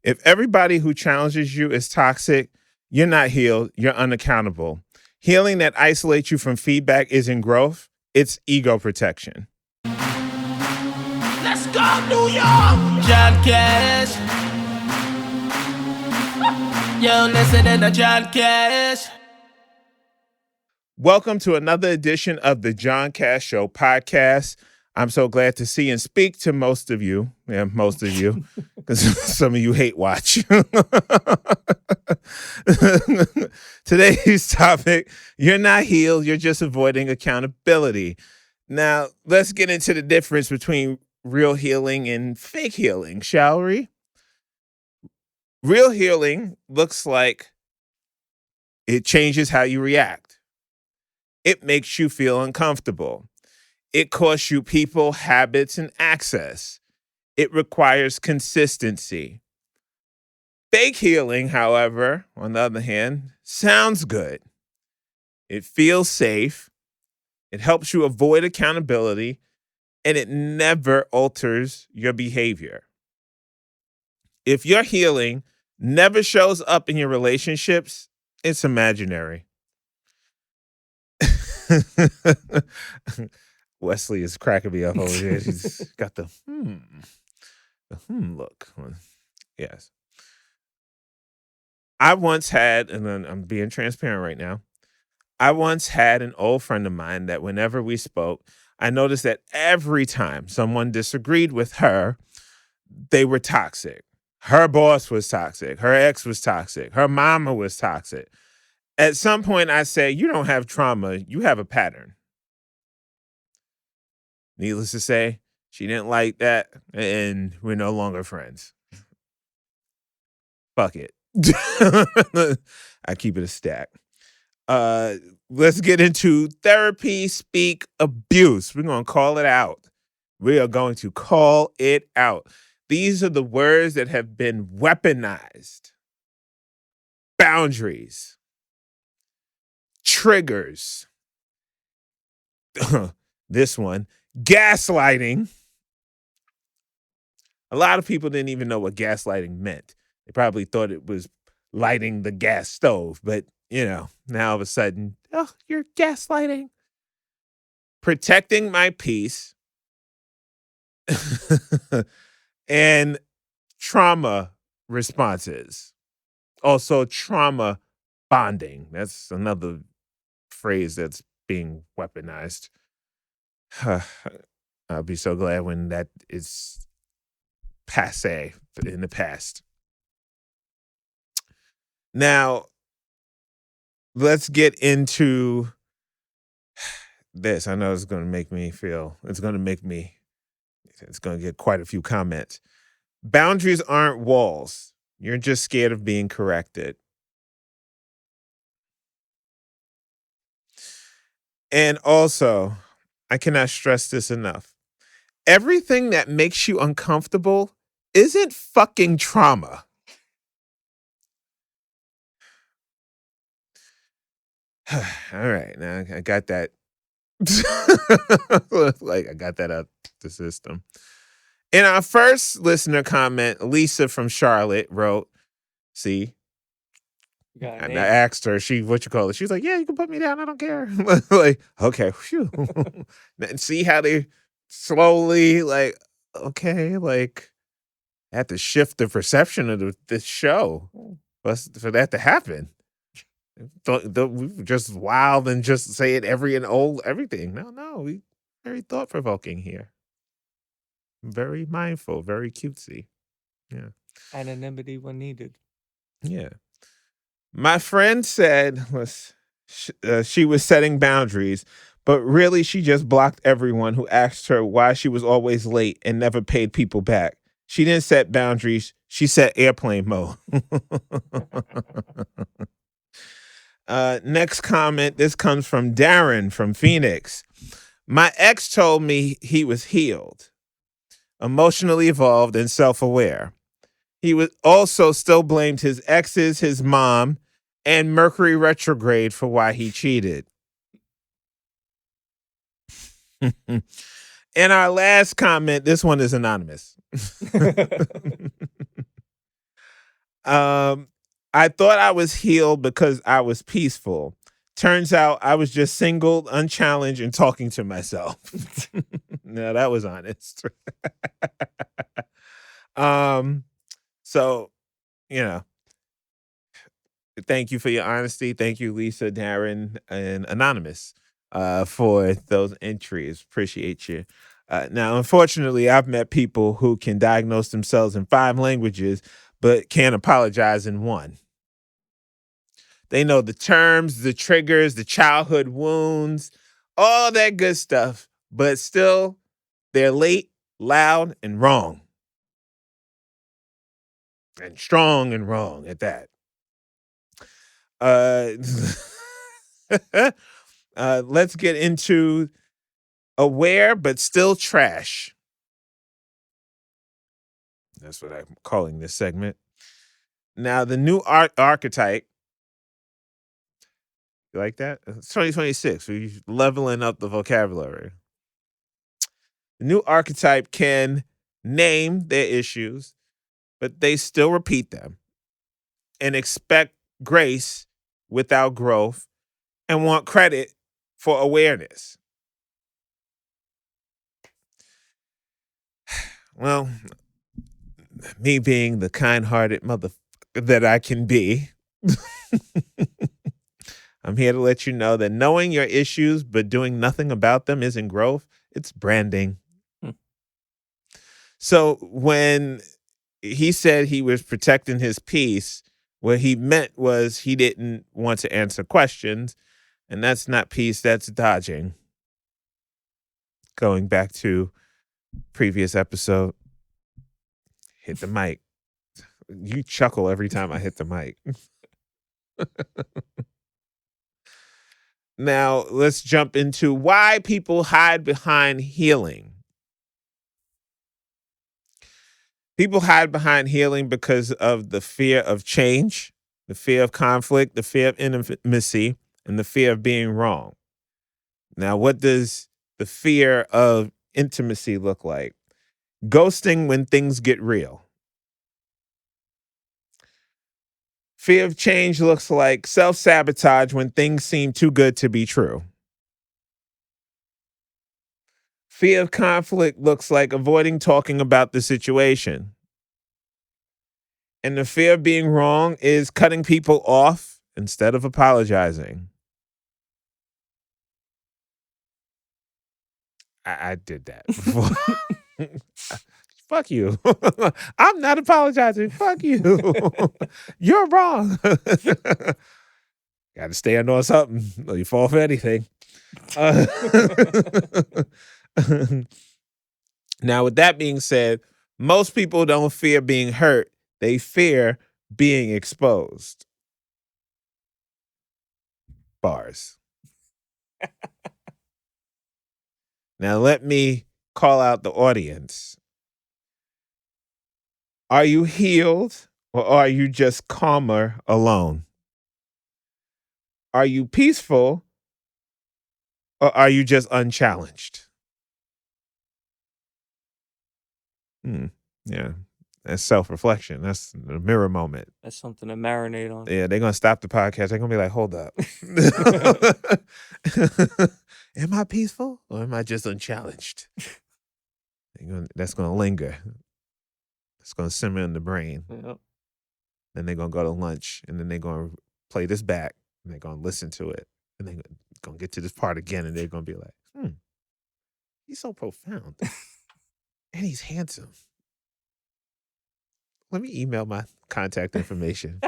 If everybody who challenges you is toxic, you're not healed, you're unaccountable. Healing that isolates you from feedback isn't growth, it's ego protection. Let's go, New York! John Cash. Yo, listen to John Cash. Welcome to another edition of the John Cash Show podcast. I'm so glad to see and speak to most of you. Yeah, most of you, because some of you hate watch. Today's topic, you're not healed, you're just avoiding accountability. Now, let's get into the difference between real healing and fake healing, shall we? Real healing looks like it changes how you react. It makes you feel uncomfortable. It costs you people, habits, and access. It requires consistency. Fake healing, however, on the other hand, sounds good. It feels safe. It helps you avoid accountability, and it never alters your behavior. If your healing never shows up in your relationships, it's imaginary. Wesley is cracking me up over here. She's got the look. Yes. I once had, and then I'm being transparent right now. I once had an old friend of mine that whenever we spoke, I noticed that every time someone disagreed with her, they were toxic. Her boss was toxic. Her ex was toxic. Her mama was toxic. At some point, I say, you don't have trauma. You have a pattern. Needless to say, she didn't like that, and we're no longer friends. Fuck it. I keep it a stack. Let's get into therapy speak abuse. We're going to call it out. We are going to call it out. These are the words that have been weaponized. Boundaries. Triggers. This one. Gaslighting. A lot of people didn't even know what gaslighting meant. They probably thought it was lighting the gas stove, but now all of a sudden, oh, you're gaslighting. Protecting my peace. And trauma responses. Also, trauma bonding. That's another phrase that's being weaponized. I'll be so glad when that is passé in the past. Now, let's get into this. I know it's going to get quite a few comments. Boundaries aren't walls. You're just scared of being corrected. And also, I cannot stress this enough. Everything that makes you uncomfortable isn't fucking trauma. All right, now I got that. I got that out the system. In our first listener comment, Lisa from Charlotte wrote, see, and I asked her, she was like, yeah, you can put me down. I don't care. Like, okay. Phew. And see how they slowly okay, have to shift the perception of this show for that to happen. We just wild and just say it everything. No, we very thought provoking here. Very mindful, very cutesy. Yeah. Anonymity when needed. Yeah. My friend said she was setting boundaries, but really she just blocked everyone who asked her why she was always late and never paid people back. She didn't set boundaries. She set airplane mode. Next comment. This comes from Darren from Phoenix. My ex told me he was healed, emotionally evolved, and self-aware. He was also still blamed his exes, his mom, and Mercury retrograde for why he cheated. And our last comment, this one is anonymous. I thought I was healed because I was peaceful. Turns out I was just single, unchallenged, and talking to myself. No, that was honest. So, you know, thank you for your honesty. Thank you, Lisa, Darren, and Anonymous, for those entries. Appreciate you. Now, unfortunately, I've met people who can diagnose themselves in 5 languages, but can't apologize in 1. They know the terms, the triggers, the childhood wounds, all that good stuff, but still they're late, loud, and wrong. And strong and wrong at that. Let's get into aware but still trash. That's what I'm calling this segment. Now, the new archetype. You like that? It's 2026. We're leveling up the vocabulary. The new archetype can name their issues, but they still repeat them and expect grace without growth and want credit for awareness. Well, me being the kind-hearted motherfucker that I can be, I'm here to let you know that knowing your issues but doing nothing about them isn't growth, it's branding. So when he said he was protecting his peace, what he meant was he didn't want to answer questions, and that's not peace, that's dodging. Going back to previous episode, hit the mic. You chuckle every time I hit the mic. Now, let's jump into why people hide behind healing. People hide behind healing because of the fear of change, the fear of conflict, the fear of intimacy, and the fear of being wrong. Now, what does the fear of intimacy look like? Ghosting when things get real. Fear of change looks like self-sabotage when things seem too good to be true. Fear of conflict looks like avoiding talking about the situation. And the fear of being wrong is cutting people off instead of apologizing. I did that before. Fuck you. I'm not apologizing. Fuck you. You're wrong. Got to stand on something or you fall for anything. Now, with that being said, most people don't fear being hurt. They fear being exposed. Bars. Now, let me call out the audience. Are you healed or are you just calmer alone? Are you peaceful or are you just unchallenged? Yeah, that's self-reflection. That's the mirror moment. That's something to marinate on. Yeah, they're going to stop the podcast. They're going to be like, hold up. Am I peaceful or am I just unchallenged? That's going to linger. It's going to simmer in the brain. Yep. Then they're going to go to lunch and then they're going to play this back and they're going to listen to it. And they're going to get to this part again and they're going to be like, he's so profound. And he's handsome. Let me email my contact information.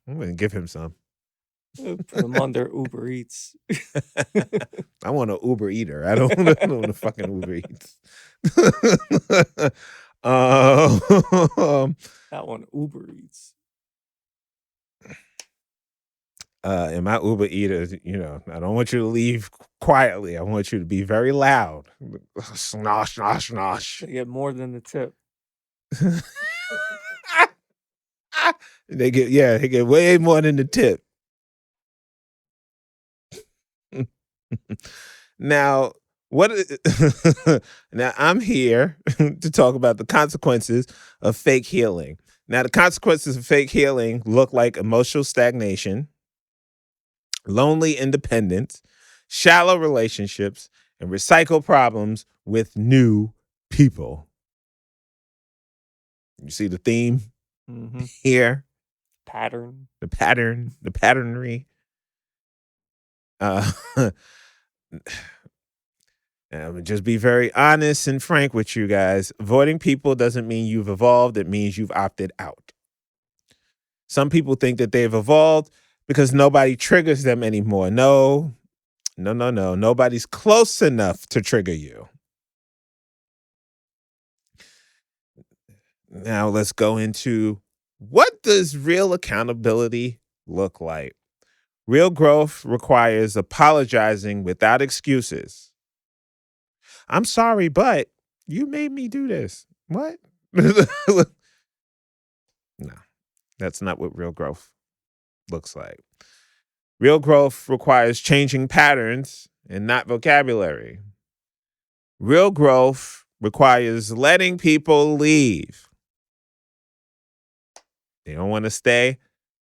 I'm going to give him some. Put him under Uber Eats. I want an Uber Eater. I don't want a fucking Uber Eats. That one, Uber Eats. And my Uber Eater, I don't want you to leave quietly. I want you to be very loud. Snosh, snosh, snosh. They get more than the tip. They get way more than the tip. Now, now I'm here to talk about the consequences of fake healing. Now, the consequences of fake healing look like emotional stagnation, lonely independence, shallow relationships, and recycle problems with new people. You see the theme here? Pattern. The patternry. Just be very honest and frank with you guys. Avoiding people doesn't mean you've evolved. It means you've opted out. Some people think that they've evolved because nobody triggers them anymore. No. Nobody's close enough to trigger you. Now let's go into, what does real accountability look like? Real growth requires apologizing without excuses. I'm sorry, but you made me do this. What? No, that's not what real growth looks like. Real growth requires changing patterns and not vocabulary. Real growth requires letting people leave. They don't want to stay,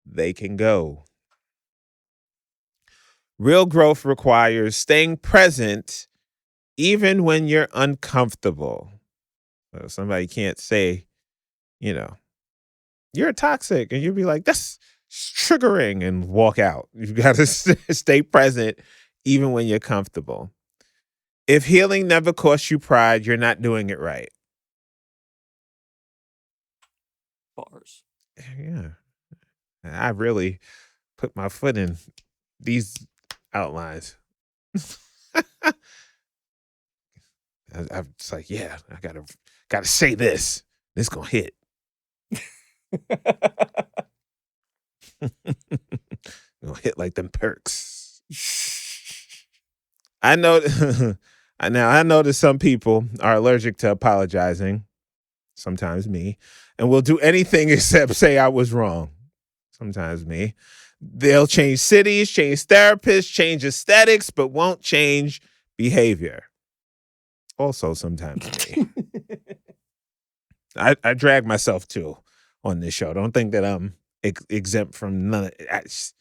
they can go. Real growth requires staying present even when you're uncomfortable. So somebody can't say, you're toxic, and you'll be like, that's triggering, and walk out. You've got to stay present even when you're comfortable. If healing never costs you pride, you're not doing it right. Bars. Yeah. I really put my foot in these outlines. I'm just like, yeah, I gotta say this. This gonna hit. Gonna hit like them perks. I know. Now I know that some people are allergic to apologizing. Sometimes me, and will do anything except say I was wrong. Sometimes me. They'll change cities, change therapists, change aesthetics, but won't change behavior. Also, sometimes me. I drag myself too on this show. Don't think that I'm exempt from none of it.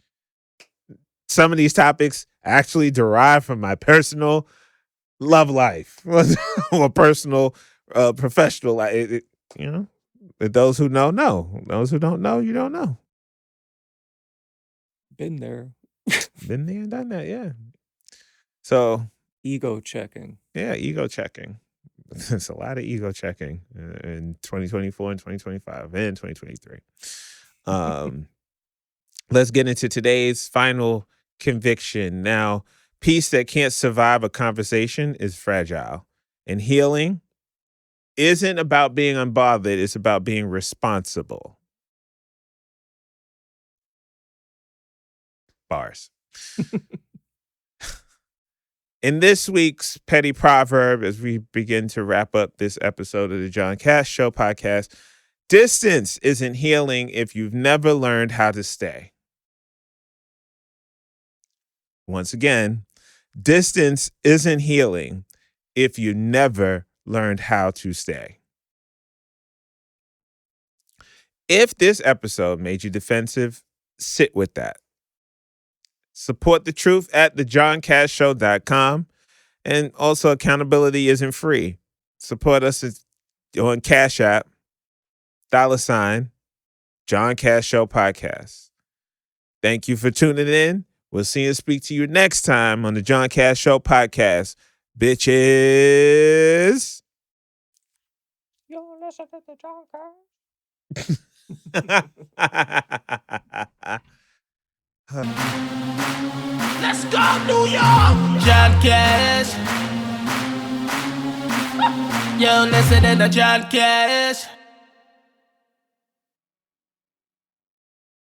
Some of these topics actually derive from my personal love life or personal professional life. Those who know. Those who don't know, you don't know. Been there. Been there and done that, yeah. So ego checking. Yeah, ego checking. There's a lot of ego checking in 2024 and 2025 and 2023. Let's get into today's final conviction. Now, peace that can't survive a conversation is fragile. And healing isn't about being unbothered. It's about being responsible. Bars. In this week's Petty Proverb, as we begin to wrap up this episode of the John Cash Show podcast, distance isn't healing if you've never learned how to stay. Once again, distance isn't healing if you never learned how to stay. If this episode made you defensive, sit with that. Support the truth at thejohncashshow.com. And also, accountability isn't free. Support us on Cash App, $ John Cash Show Podcast. Thank you for tuning in. We'll see and speak to you next time on the John Cash Show Podcast. Bitches. Yo, listen to the John Cash. Let's go, New York! John Cash. Yo, listen to John Cash.